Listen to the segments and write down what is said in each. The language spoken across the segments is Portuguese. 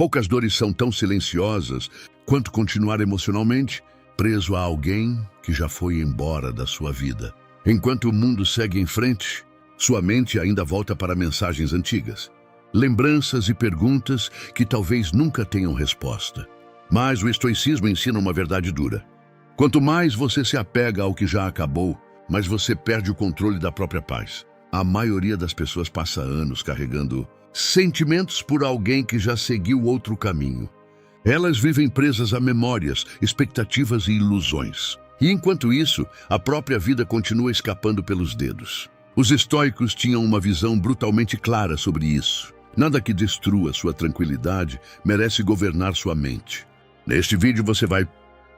Poucas dores são tão silenciosas quanto continuar emocionalmente preso a alguém que já foi embora da sua vida. Enquanto o mundo segue em frente, sua mente ainda volta para mensagens antigas, lembranças e perguntas que talvez nunca tenham resposta. Mas o estoicismo ensina uma verdade dura. Quanto mais você se apega ao que já acabou, mais você perde o controle da própria paz. A maioria das pessoas passa anos carregando sentimentos por alguém que já seguiu outro caminho. Elas vivem presas a memórias, expectativas e ilusões. E enquanto isso, a própria vida continua escapando pelos dedos. Os estoicos tinham uma visão brutalmente clara sobre isso. Nada que destrua sua tranquilidade merece governar sua mente. Neste vídeo você vai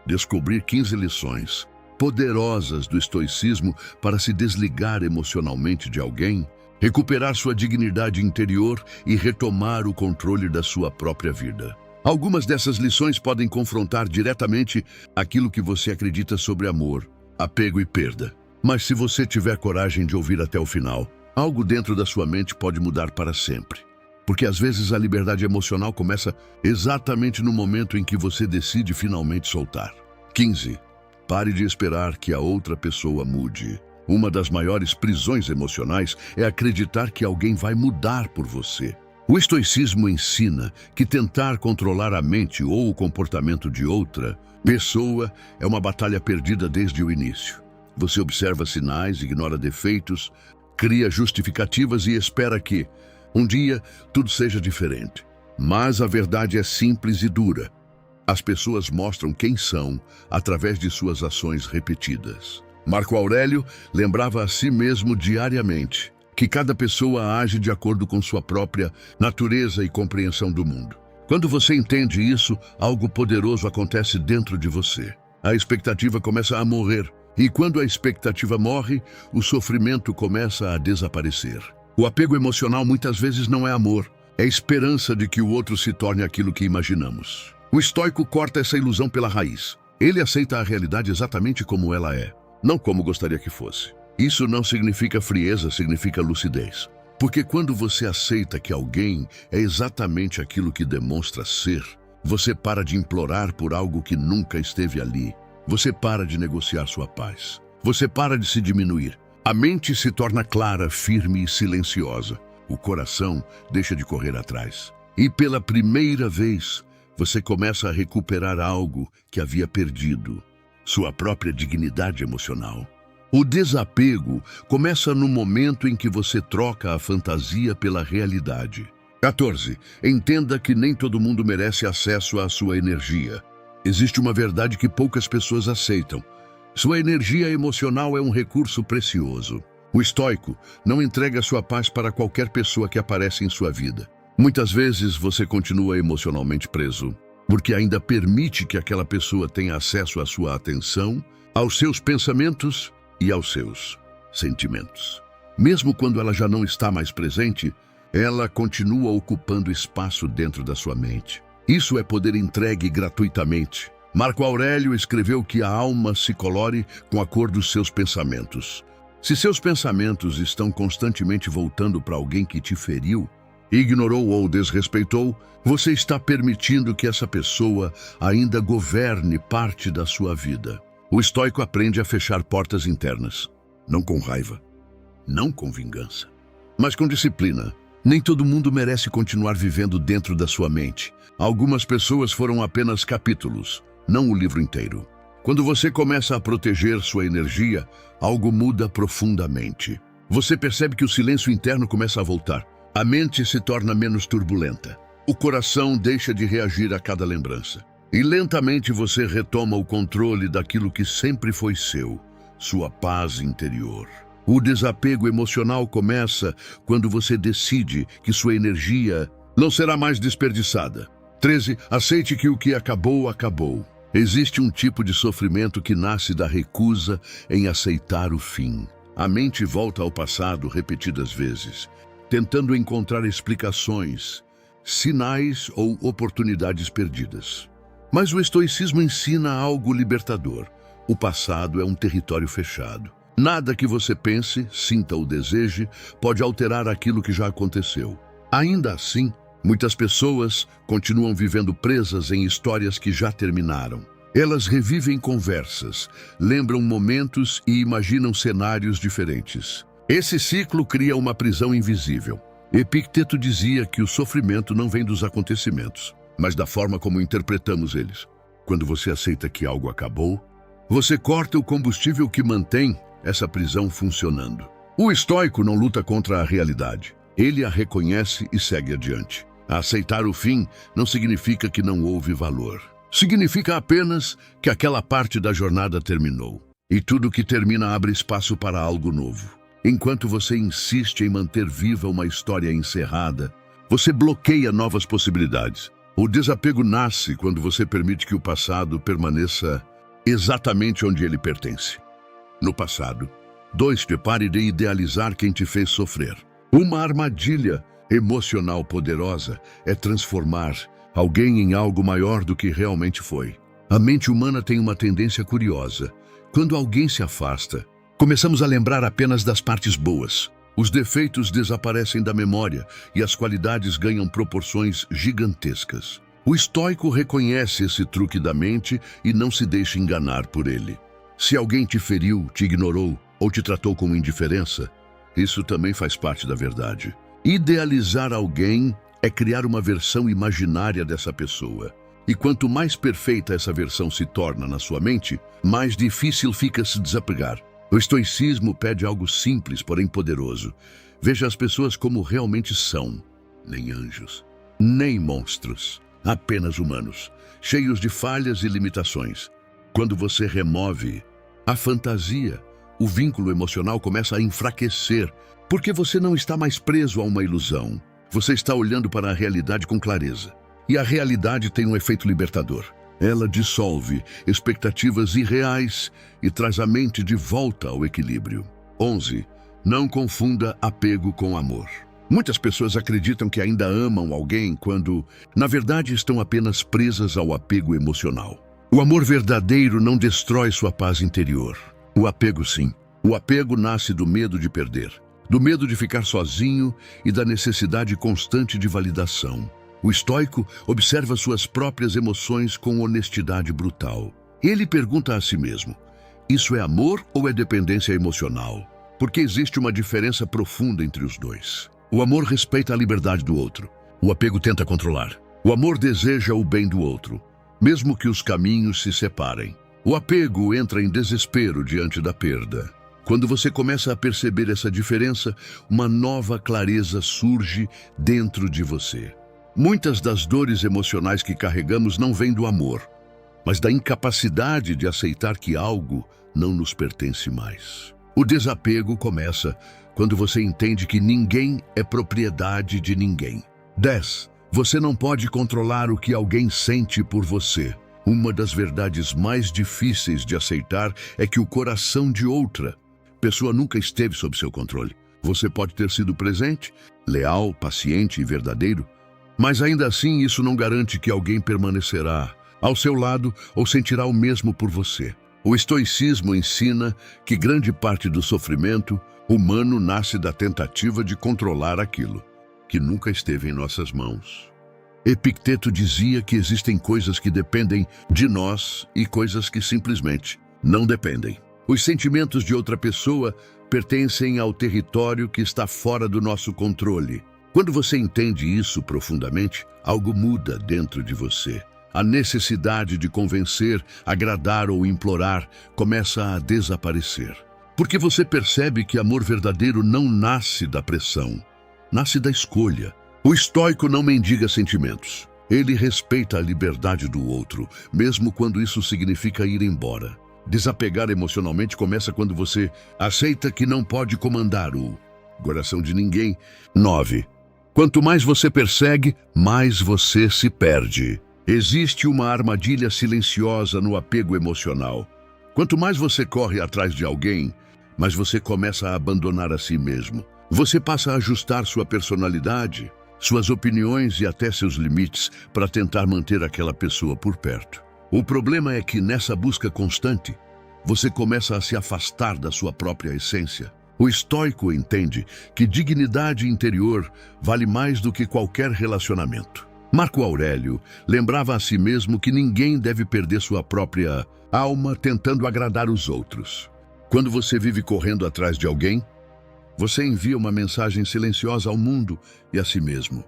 descobrir 15 lições poderosas do estoicismo para se desligar emocionalmente de alguém, recuperar sua dignidade interior e retomar o controle da sua própria vida. Algumas dessas lições podem confrontar diretamente aquilo que você acredita sobre amor, apego e perda. Mas se você tiver coragem de ouvir até o final, algo dentro da sua mente pode mudar para sempre. Porque às vezes a liberdade emocional começa exatamente no momento em que você decide finalmente soltar. 15. Pare de esperar que a outra pessoa mude. Uma das maiores prisões emocionais é acreditar que alguém vai mudar por você. O estoicismo ensina que tentar controlar a mente ou o comportamento de outra pessoa é uma batalha perdida desde o início. Você observa sinais, ignora defeitos, cria justificativas e espera que, um dia, tudo seja diferente. Mas a verdade é simples e dura. As pessoas mostram quem são através de suas ações repetidas. Marco Aurélio lembrava a si mesmo diariamente que cada pessoa age de acordo com sua própria natureza e compreensão do mundo. Quando você entende isso, algo poderoso acontece dentro de você. A expectativa começa a morrer, e quando a expectativa morre, o sofrimento começa a desaparecer. O apego emocional muitas vezes não é amor, é esperança de que o outro se torne aquilo que imaginamos. O estoico corta essa ilusão pela raiz. Ele aceita a realidade exatamente como ela é, não como gostaria que fosse. Isso não significa frieza, significa lucidez. Porque quando você aceita que alguém é exatamente aquilo que demonstra ser, você para de implorar por algo que nunca esteve ali. Você para de negociar sua paz. Você para de se diminuir. A mente se torna clara, firme e silenciosa. O coração deixa de correr atrás. E pela primeira vez, você começa a recuperar algo que havia perdido, sua própria dignidade emocional. O desapego começa no momento em que você troca a fantasia pela realidade. 14. Entenda que nem todo mundo merece acesso à sua energia. Existe uma verdade que poucas pessoas aceitam. Sua energia emocional é um recurso precioso. O estoico não entrega sua paz para qualquer pessoa que aparece em sua vida. Muitas vezes você continua emocionalmente preso, porque ainda permite que aquela pessoa tenha acesso à sua atenção, aos seus pensamentos e aos seus sentimentos. Mesmo quando ela já não está mais presente, ela continua ocupando espaço dentro da sua mente. Isso é poder entregue gratuitamente. Marco Aurélio escreveu que a alma se colore com a cor dos seus pensamentos. Se seus pensamentos estão constantemente voltando para alguém que te feriu, ignorou ou desrespeitou, você está permitindo que essa pessoa ainda governe parte da sua vida. O estoico aprende a fechar portas internas, não com raiva, não com vingança, mas com disciplina. Nem todo mundo merece continuar vivendo dentro da sua mente. Algumas pessoas foram apenas capítulos, não o livro inteiro. Quando você começa a proteger sua energia, algo muda profundamente. Você percebe que o silêncio interno começa a voltar. A mente se torna menos turbulenta. O coração deixa de reagir a cada lembrança. E lentamente você retoma o controle daquilo que sempre foi seu, sua paz interior. O desapego emocional começa quando você decide que sua energia não será mais desperdiçada. 13. Aceite que o que acabou, acabou. Existe um tipo de sofrimento que nasce da recusa em aceitar o fim. A mente volta ao passado repetidas vezes, tentando encontrar explicações, sinais ou oportunidades perdidas. Mas o estoicismo ensina algo libertador. O passado é um território fechado. Nada que você pense, sinta ou deseje pode alterar aquilo que já aconteceu. Ainda assim, Muitas pessoas continuam vivendo presas em histórias que já terminaram. Elas revivem conversas, lembram momentos e imaginam cenários diferentes. Esse ciclo cria uma prisão invisível. Epicteto dizia que o sofrimento não vem dos acontecimentos, mas da forma como interpretamos eles. Quando você aceita que algo acabou, você corta o combustível que mantém essa prisão funcionando. O estoico não luta contra a realidade. Ele a reconhece e segue adiante. Aceitar o fim não significa que não houve valor. Significa apenas que aquela parte da jornada terminou. E tudo que termina abre espaço para algo novo. Enquanto você insiste em manter viva uma história encerrada, você bloqueia novas possibilidades. O desapego nasce quando você permite que o passado permaneça exatamente onde ele pertence. No passado, pare de idealizar quem te fez sofrer. Uma armadilha emocional poderosa é transformar alguém em algo maior do que realmente foi. A mente humana tem uma tendência curiosa. Quando alguém se afasta, começamos a lembrar apenas das partes boas. Os defeitos desaparecem da memória e as qualidades ganham proporções gigantescas. O estoico reconhece esse truque da mente e não se deixa enganar por ele. Se alguém te feriu, te ignorou ou te tratou com indiferença, isso também faz parte da verdade. Idealizar alguém é criar uma versão imaginária dessa pessoa. E quanto mais perfeita essa versão se torna na sua mente, mais difícil fica se desapegar. O estoicismo pede algo simples, porém poderoso. Veja as pessoas como realmente são. Nem anjos, nem monstros. Apenas humanos, cheios de falhas e limitações. Quando você remove a fantasia, o vínculo emocional começa a enfraquecer, porque você não está mais preso a uma ilusão. Você está olhando para a realidade com clareza. E a realidade tem um efeito libertador. Ela dissolve expectativas irreais e traz a mente de volta ao equilíbrio. 11. Não confunda apego com amor. Muitas pessoas acreditam que ainda amam alguém quando, na verdade, estão apenas presas ao apego emocional. O amor verdadeiro não destrói sua paz interior. O apego, sim. O apego nasce do medo de perder, do medo de ficar sozinho e da necessidade constante de validação. O estoico observa suas próprias emoções com honestidade brutal. Ele pergunta a si mesmo: isso é amor ou é dependência emocional? Porque existe uma diferença profunda entre os dois. O amor respeita a liberdade do outro. O apego tenta controlar. O amor deseja o bem do outro, mesmo que os caminhos se separem. O apego entra em desespero diante da perda. Quando você começa a perceber essa diferença, uma nova clareza surge dentro de você. Muitas das dores emocionais que carregamos não vêm do amor, mas da incapacidade de aceitar que algo não nos pertence mais. O desapego começa quando você entende que ninguém é propriedade de ninguém. 10. Você não pode controlar o que alguém sente por você. Uma das verdades mais difíceis de aceitar é que o coração de outra pessoa nunca esteve sob seu controle. Você pode ter sido presente, leal, paciente e verdadeiro, mas ainda assim isso não garante que alguém permanecerá ao seu lado ou sentirá o mesmo por você. O estoicismo ensina que grande parte do sofrimento humano nasce da tentativa de controlar aquilo que nunca esteve em nossas mãos. Epicteto dizia que existem coisas que dependem de nós e coisas que simplesmente não dependem. Os sentimentos de outra pessoa pertencem ao território que está fora do nosso controle. Quando você entende isso profundamente, algo muda dentro de você. A necessidade de convencer, agradar ou implorar começa a desaparecer. Porque você percebe que amor verdadeiro não nasce da pressão, nasce da escolha. O estoico não mendiga sentimentos. Ele respeita a liberdade do outro, mesmo quando isso significa ir embora. Desapegar emocionalmente começa quando você aceita que não pode comandar o coração de ninguém. 9. Quanto mais você persegue, mais você se perde. Existe uma armadilha silenciosa no apego emocional. Quanto mais você corre atrás de alguém, mais você começa a abandonar a si mesmo. Você passa a ajustar sua personalidade, suas opiniões e até seus limites para tentar manter aquela pessoa por perto. O problema é que nessa busca constante, você começa a se afastar da sua própria essência. O estoico entende que dignidade interior vale mais do que qualquer relacionamento. Marco Aurélio lembrava a si mesmo que ninguém deve perder sua própria alma tentando agradar os outros. Quando você vive correndo atrás de alguém, você envia uma mensagem silenciosa ao mundo e a si mesmo,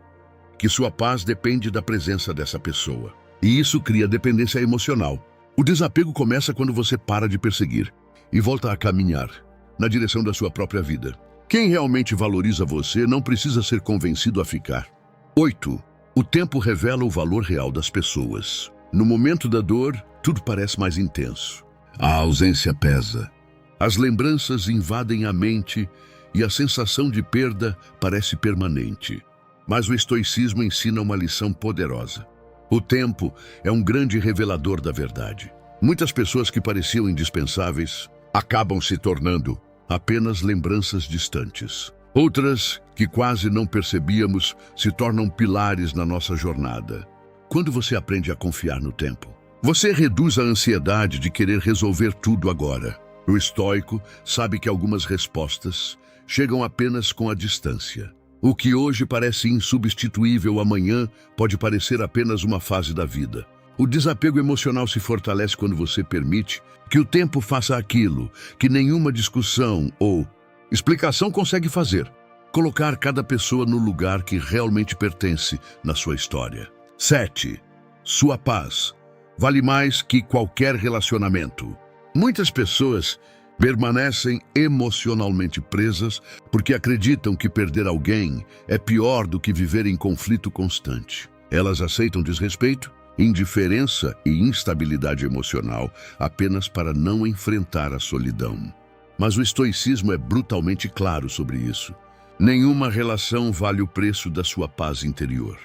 que sua paz depende da presença dessa pessoa. E isso cria dependência emocional. O desapego começa quando você para de perseguir e volta a caminhar na direção da sua própria vida. Quem realmente valoriza você não precisa ser convencido a ficar. 8. O tempo revela o valor real das pessoas. No momento da dor, tudo parece mais intenso. A ausência pesa. As lembranças invadem a mente e a sensação de perda parece permanente. Mas o estoicismo ensina uma lição poderosa. O tempo é um grande revelador da verdade. Muitas pessoas que pareciam indispensáveis acabam se tornando apenas lembranças distantes. Outras, que quase não percebíamos, se tornam pilares na nossa jornada. Quando você aprende a confiar no tempo, você reduz a ansiedade de querer resolver tudo agora. O estoico sabe que algumas respostas chegam apenas com a distância. O que hoje parece insubstituível amanhã pode parecer apenas uma fase da vida. O desapego emocional se fortalece quando você permite que o tempo faça aquilo que nenhuma discussão ou explicação consegue fazer. Colocar cada pessoa no lugar que realmente pertence na sua história. 7. Sua paz vale mais que qualquer relacionamento. Muitas pessoas permanecem emocionalmente presas porque acreditam que perder alguém é pior do que viver em conflito constante. Elas aceitam desrespeito, indiferença e instabilidade emocional apenas para não enfrentar a solidão. Mas o estoicismo é brutalmente claro sobre isso. Nenhuma relação vale o preço da sua paz interior.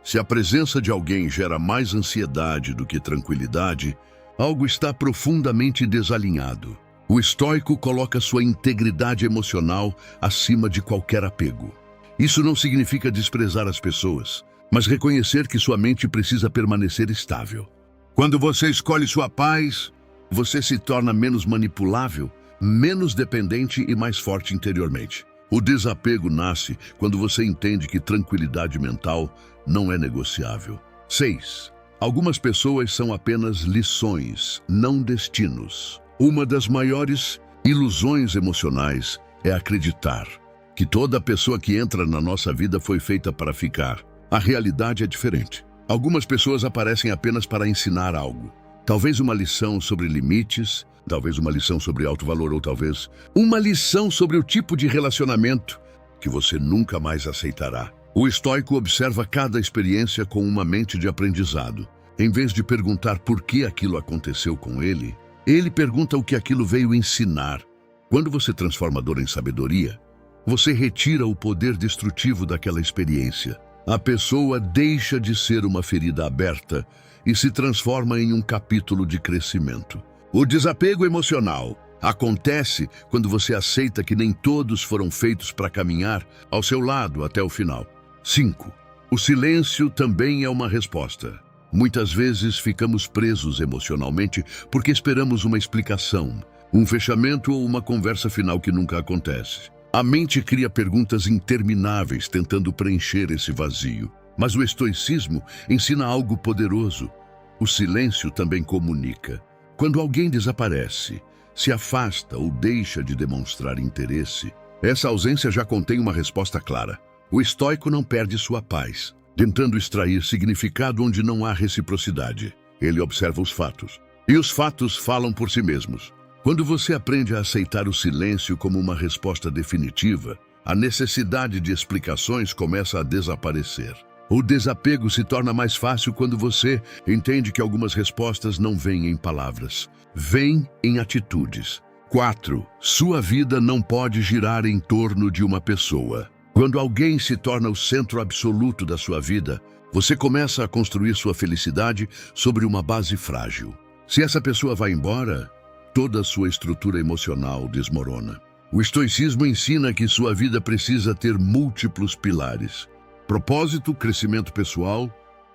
Se a presença de alguém gera mais ansiedade do que tranquilidade, algo está profundamente desalinhado. O estoico coloca sua integridade emocional acima de qualquer apego. Isso não significa desprezar as pessoas, mas reconhecer que sua mente precisa permanecer estável. Quando você escolhe sua paz, você se torna menos manipulável, menos dependente e mais forte interiormente. O desapego nasce quando você entende que tranquilidade mental não é negociável. 6. Algumas pessoas são apenas lições, não destinos. Uma das maiores ilusões emocionais é acreditar que toda pessoa que entra na nossa vida foi feita para ficar. A realidade é diferente. Algumas pessoas aparecem apenas para ensinar algo. Talvez uma lição sobre limites, talvez uma lição sobre alto valor ou talvez uma lição sobre o tipo de relacionamento que você nunca mais aceitará. O estoico observa cada experiência com uma mente de aprendizado. Em vez de perguntar por que aquilo aconteceu com ele, ele pergunta o que aquilo veio ensinar. Quando você transforma a dor em sabedoria, você retira o poder destrutivo daquela experiência. A pessoa deixa de ser uma ferida aberta e se transforma em um capítulo de crescimento. O desapego emocional acontece quando você aceita que nem todos foram feitos para caminhar ao seu lado até o final. 5. O silêncio também é uma resposta. Muitas vezes ficamos presos emocionalmente porque esperamos uma explicação, um fechamento ou uma conversa final que nunca acontece. A mente cria perguntas intermináveis tentando preencher esse vazio. Mas o estoicismo ensina algo poderoso. O silêncio também comunica. Quando alguém desaparece, se afasta ou deixa de demonstrar interesse, essa ausência já contém uma resposta clara. O estoico não perde sua paz, tentando extrair significado onde não há reciprocidade. Ele observa os fatos. E os fatos falam por si mesmos. Quando você aprende a aceitar o silêncio como uma resposta definitiva, a necessidade de explicações começa a desaparecer. O desapego se torna mais fácil quando você entende que algumas respostas não vêm em palavras, vêm em atitudes. 4. Sua vida não pode girar em torno de uma pessoa. Quando alguém se torna o centro absoluto da sua vida, você começa a construir sua felicidade sobre uma base frágil. Se essa pessoa vai embora, toda a sua estrutura emocional desmorona. O estoicismo ensina que sua vida precisa ter múltiplos pilares: propósito, crescimento pessoal,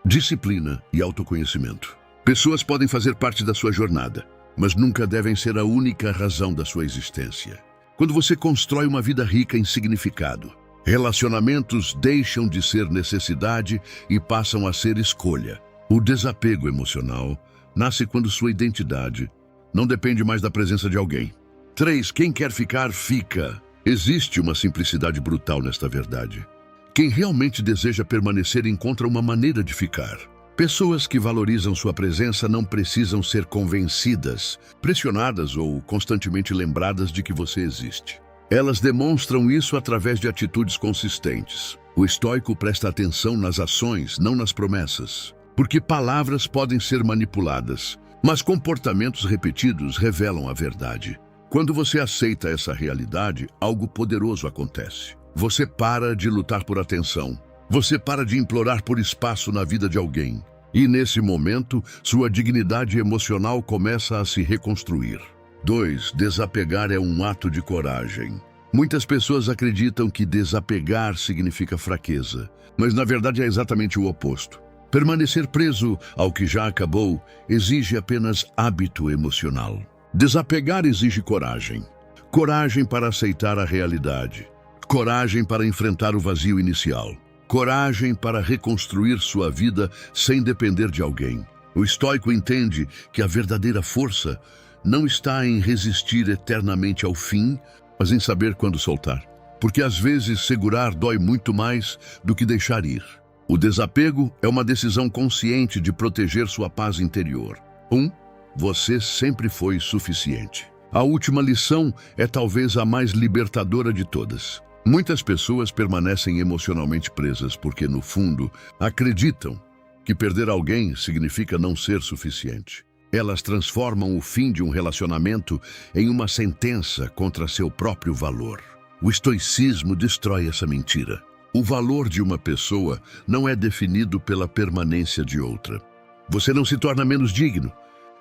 disciplina e autoconhecimento. Pessoas podem fazer parte da sua jornada, mas nunca devem ser a única razão da sua existência. Quando você constrói uma vida rica em significado, relacionamentos deixam de ser necessidade e passam a ser escolha. O desapego emocional nasce quando sua identidade não depende mais da presença de alguém. 3. Quem quer ficar, fica. Existe uma simplicidade brutal nesta verdade. Quem realmente deseja permanecer encontra uma maneira de ficar. Pessoas que valorizam sua presença não precisam ser convencidas, pressionadas ou constantemente lembradas de que você existe. Elas demonstram isso através de atitudes consistentes. O estoico presta atenção nas ações, não nas promessas. Porque palavras podem ser manipuladas, mas comportamentos repetidos revelam a verdade. Quando você aceita essa realidade, algo poderoso acontece. Você para de lutar por atenção. Você para de implorar por espaço na vida de alguém. E nesse momento, sua dignidade emocional começa a se reconstruir. 2. Desapegar é um ato de coragem. Muitas pessoas acreditam que desapegar significa fraqueza, mas na verdade é exatamente o oposto. Permanecer preso ao que já acabou exige apenas hábito emocional. Desapegar exige coragem. Coragem para aceitar a realidade. Coragem para enfrentar o vazio inicial. Coragem para reconstruir sua vida sem depender de alguém. O estoico entende que a verdadeira força não está em resistir eternamente ao fim, mas em saber quando soltar. Porque às vezes segurar dói muito mais do que deixar ir. O desapego é uma decisão consciente de proteger sua paz interior. 1. Você sempre foi suficiente. A última lição é talvez a mais libertadora de todas. Muitas pessoas permanecem emocionalmente presas porque, no fundo, acreditam que perder alguém significa não ser suficiente. Elas transformam o fim de um relacionamento em uma sentença contra seu próprio valor. O estoicismo destrói essa mentira. O valor de uma pessoa não é definido pela permanência de outra. Você não se torna menos digno,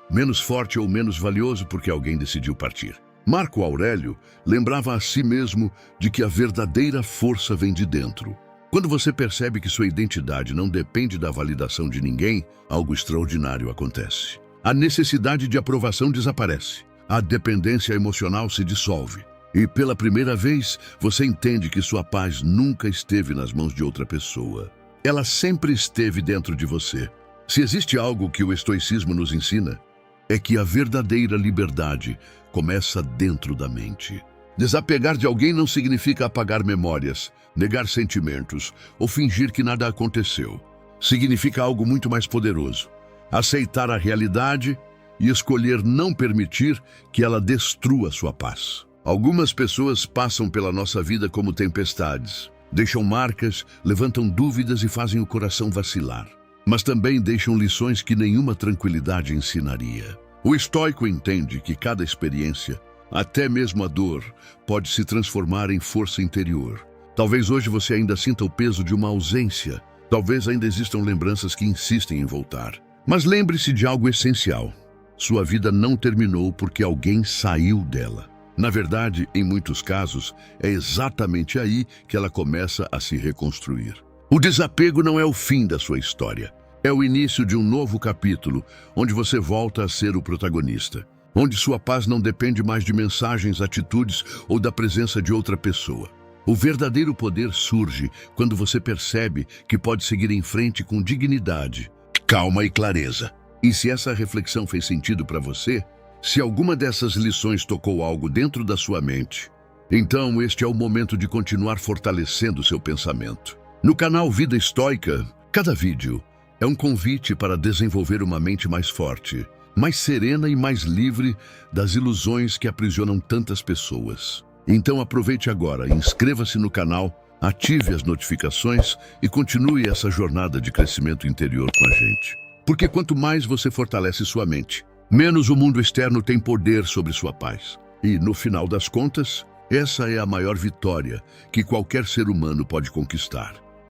menos forte ou menos valioso porque alguém decidiu partir. Marco Aurélio lembrava a si mesmo de que a verdadeira força vem de dentro. Quando você percebe que sua identidade não depende da validação de ninguém, algo extraordinário acontece. A necessidade de aprovação desaparece. A dependência emocional se dissolve. E pela primeira vez, você entende que sua paz nunca esteve nas mãos de outra pessoa. Ela sempre esteve dentro de você. Se existe algo que o estoicismo nos ensina, é que a verdadeira liberdade começa dentro da mente. Desapegar de alguém não significa apagar memórias, negar sentimentos ou fingir que nada aconteceu. Significa algo muito mais poderoso. Aceitar a realidade e escolher não permitir que ela destrua sua paz. Algumas pessoas passam pela nossa vida como tempestades. Deixam marcas, levantam dúvidas e fazem o coração vacilar. Mas também deixam lições que nenhuma tranquilidade ensinaria. O estoico entende que cada experiência, até mesmo a dor, pode se transformar em força interior. Talvez hoje você ainda sinta o peso de uma ausência. Talvez ainda existam lembranças que insistem em voltar. Mas lembre-se de algo essencial. Sua vida não terminou porque alguém saiu dela. Na verdade, em muitos casos, é exatamente aí que ela começa a se reconstruir. O desapego não é o fim da sua história. É o início de um novo capítulo, onde você volta a ser o protagonista. Onde sua paz não depende mais de mensagens, atitudes ou da presença de outra pessoa. O verdadeiro poder surge quando você percebe que pode seguir em frente com dignidade, calma e clareza. E se essa reflexão fez sentido para você, se alguma dessas lições tocou algo dentro da sua mente, então este é o momento de continuar fortalecendo seu pensamento. No canal Vida Estoica, cada vídeo é um convite para desenvolver uma mente mais forte, mais serena e mais livre das ilusões que aprisionam tantas pessoas. Então aproveite agora, inscreva-se no canal, ative as notificações e continue essa jornada de crescimento interior com a gente. Porque quanto mais você fortalece sua mente, menos o mundo externo tem poder sobre sua paz. E, no final das contas, essa é a maior vitória que qualquer ser humano pode conquistar.